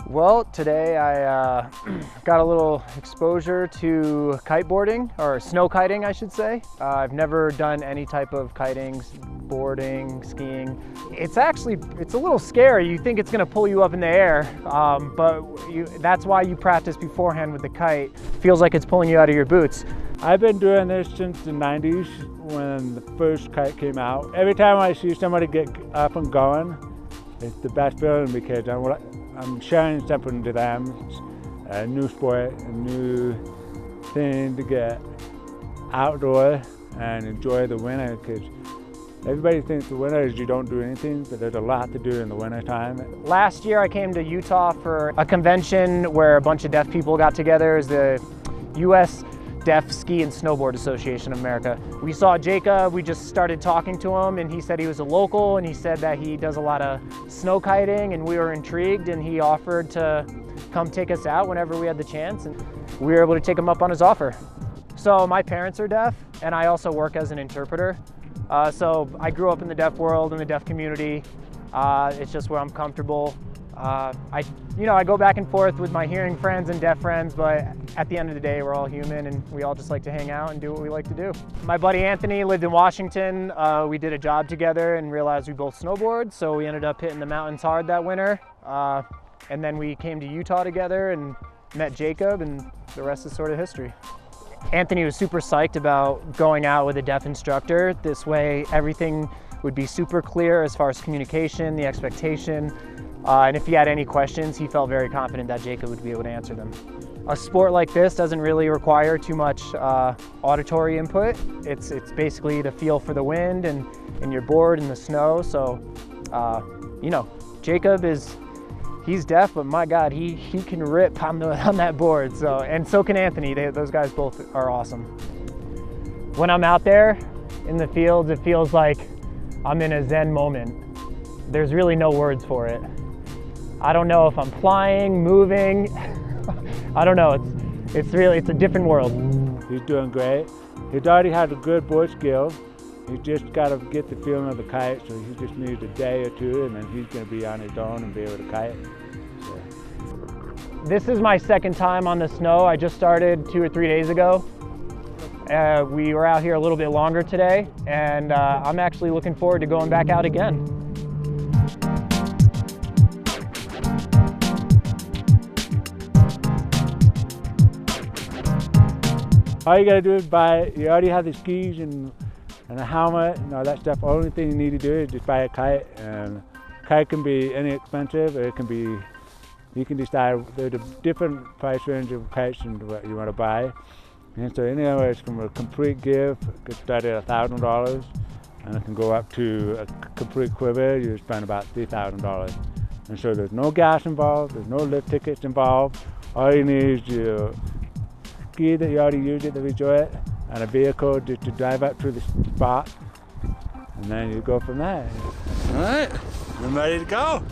Well, today I got a little exposure to kiteboarding, or snow kiting I should say. I've never done any type of kiting, boarding, skiing. It's a little scary. You think it's gonna pull you up in the air, but that's why you practice beforehand with the kite. Feels like it's pulling you out of your boots. I've been doing this since the 90s when the first kite came out. Every time I see somebody get up and going, it's the best feeling because I'm sharing something to them. It's a new sport, a new thing to get outdoor and enjoy the winter, because everybody thinks the winter is you don't do anything, but there's a lot to do in the winter time. Last year I came to Utah for a convention where a bunch of deaf people got together. It's the U.S. Deaf Ski and Snowboard Association of America. We saw Jacob, we just started talking to him, and he said he was a local, and he said that he does a lot of snow kiting, and we were intrigued, and he offered to come take us out whenever we had the chance, and we were able to take him up on his offer. So my parents are deaf, and I also work as an interpreter. So I grew up in the deaf world, in the deaf community. It's just where I'm comfortable. I go back and forth with my hearing friends and deaf friends, but at the end of the day, we're all human and we all just like to hang out and do what we like to do. My buddy Anthony lived in Washington. We did a job together and realized we both snowboard, so we ended up hitting the mountains hard that winter. And then we came to Utah together and met Jacob, and the rest is sort of history. Anthony was super psyched about going out with a deaf instructor. This way, everything would be super clear as far as communication, the expectation. And if he had any questions, he felt very confident that Jacob would be able to answer them. A sport like this doesn't really require too much auditory input. It's basically the feel for the wind and your board and the snow. So, Jacob he's deaf, but my God, he can rip on that board. So, and so can Anthony. Those guys both are awesome. When I'm out there in the fields, it feels like I'm in a Zen moment. There's really no words for it. I don't know if I'm flying, moving. I don't know. It's a different world. He's doing great. He's already had a good board skill. He's just got to get the feeling of the kite, so he just needs a day or two, and then he's going to be on his own and be able to kite. So. This is my second time on the snow. I just started 2 or 3 days ago. We were out here a little bit longer today, and I'm actually looking forward to going back out again. All you gotta do is you already have the skis and a helmet and all that stuff. The only thing you need to do is just buy a kite. And kite can be inexpensive, or it can be, you can decide, there's a different price range of kites and what you wanna buy. And so anywhere from a complete gift, it could start at $1,000, and it can go up to a complete quiver, you spend about $3,000. And so there's no gas involved, there's no lift tickets involved. All you need is your ski that you already use it to enjoy it, and a vehicle just to drive up to the spot, and then you go from there. All right, I'm ready to go.